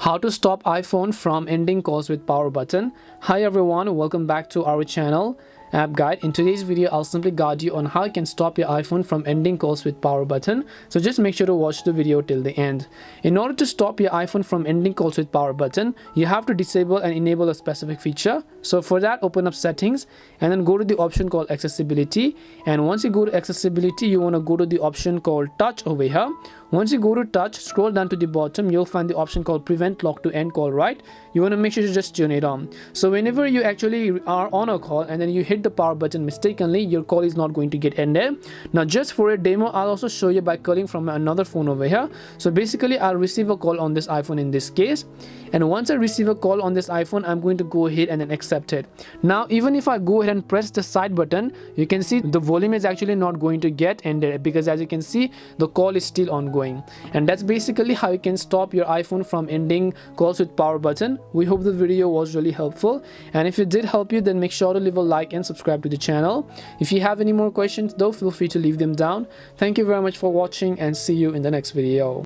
How to stop iPhone from ending calls with power button. Hi everyone, welcome back to our channel app guide. In today's video I'll simply guide you on how you can stop your iPhone from ending calls with power button, so just make sure to watch the video till the end. In order to stop your iPhone from ending calls with power button, you have to disable and enable a specific feature. So for that, open up settings and then go to the option called accessibility, and once you go to accessibility you want to go to the option called touch over here. Once you go to touch, scroll down to the bottom, you'll find the option called prevent lock to end call, right? You want to make sure to just turn it on. So whenever you actually are on a call and then you hit the power button mistakenly, your call is not going to get ended. Now just for a demo, I'll also show you by calling from another phone over here. So basically I'll receive a call on this iPhone in this case, and once I receive a call on this iPhone, I'm going to go ahead and then accept it. Now even if I go ahead and press the side button, you can see the volume is actually not going to get ended, because as you can see the call is still ongoing. And that's basically how you can stop your iPhone from ending calls with power button. We hope the video was really helpful, and if it did help you, then make sure to leave a like and subscribe to the channel. If you have any more questions though, feel free to leave them down. Thank you very much for watching and see you in the next video.